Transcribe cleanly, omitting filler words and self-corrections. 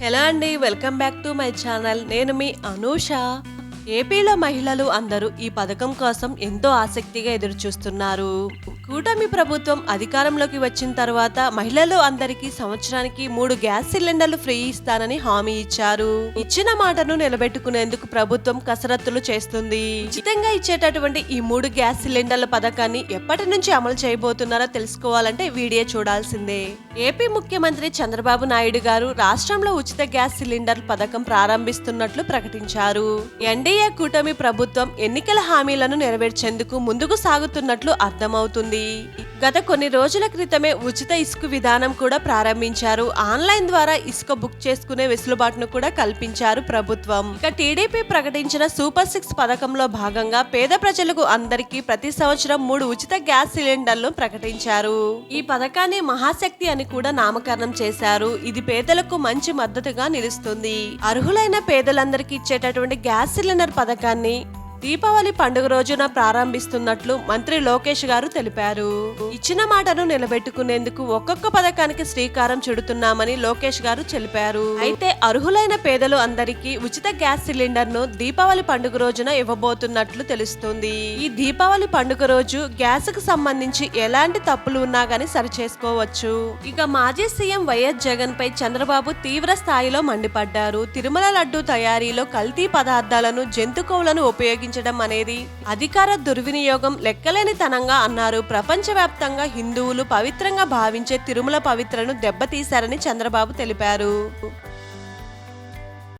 Hello అండి, welcome back to my channel. నేను మీ అనూష. ఏపీలో మహిళలు అందరూ ఈ పథకం కోసం ఎంతో ఆసక్తిగా ఎదురు చూస్తున్నారు. కూటమి ప్రభుత్వం అధికారంలోకి వచ్చిన తర్వాత మహిళలు అందరికీ సంవత్సరానికి 3 గ్యాస్ సిలిండర్లు ఫ్రీ ఇస్తానని హామీ ఇచ్చారు. ఇచ్చిన మాటను నిలబెట్టుకునేందుకు ప్రభుత్వం కసరత్తులు చేస్తుంది. ఉచితంగా ఇచ్చేటటువంటి ఈ 3 గ్యాస్ సిలిండర్ల పథకాన్ని ఎప్పటి నుంచి అమలు చేయబోతున్నారో తెలుసుకోవాలంటే వీడియో చూడాల్సిందే. ఏపీ ముఖ్యమంత్రి చంద్రబాబు నాయుడు గారు రాష్ట్రంలో ఉచిత గ్యాస్ సిలిండర్ పథకం ప్రారంభిస్తున్నట్లు ప్రకటించారు. ఎన్డీఏ కూటమి ప్రభుత్వం ఎన్నికల హామీలను నెరవేర్చేందుకు ముందుకు సాగుతున్నట్లు అర్థమవుతుంది. గత కొన్ని రోజుల క్రితమే ఉచిత ఇసుక విధానం కూడా ప్రారంభించారు. ఆన్లైన్ ద్వారా ఇసుక బుక్ చేసుకునే వెసులుబాటును కూడా కల్పించారు ప్రభుత్వం. ఇక టీడీపీ ప్రకటించిన సూపర్ 6 పథకంలో భాగంగా పేద ప్రజలకు అందరికీ ప్రతి సంవత్సరం 3 ఉచిత గ్యాస్ సిలిండర్లు ప్రకటించారు. ఈ పథకాన్ని మహాశక్తి అని కూడా నామకరణం చేశారు. ఇది పేదలకు మంచి మద్దతుగా నిలుస్తుంది. అర్హులైన పేదలందరికీ ఇచ్చేటటువంటి గ్యాస్ సిలిండర్ పథకాన్ని దీపావళి పండుగ రోజున ప్రారంభిస్తున్నట్లు మంత్రి లోకేష్ గారు తెలిపారు. ఇచ్చిన మాటను నిలబెట్టుకునేందుకు ఒక్కొక్క పథకానికి శ్రీకారం చుడుతున్నామని లోకేష్ గారు తెలిపారు. అయితే అర్హులైన పేదలు అందరికీ ఉచిత గ్యాస్ సిలిండర్ ను దీపావళి పండుగ రోజున ఇవ్వబోతున్నట్లు తెలుస్తుంది. ఈ దీపావళి పండుగ రోజు గ్యాస్ కు సంబంధించి ఎలాంటి తప్పులు ఉన్నా గానీ సరిచేసుకోవచ్చు. ఇక మాజీ సీఎం వైఎస్ జగన్ పై చంద్రబాబు తీవ్ర స్థాయిలో మండిపడ్డారు. తిరుమల లడ్డు తయారీలో కల్తీ పదార్థాలను, జంతుకోవులను ఉపయోగించి అనేది అధికార దుర్వినియోగం, లెక్కలేనితనంగా అన్నారు. ప్రపంచవ్యాప్తంగా హిందువులు పవిత్రంగా భావించే తిరుమల పవిత్రను దెబ్బతీశారని చంద్రబాబు తెలిపారు.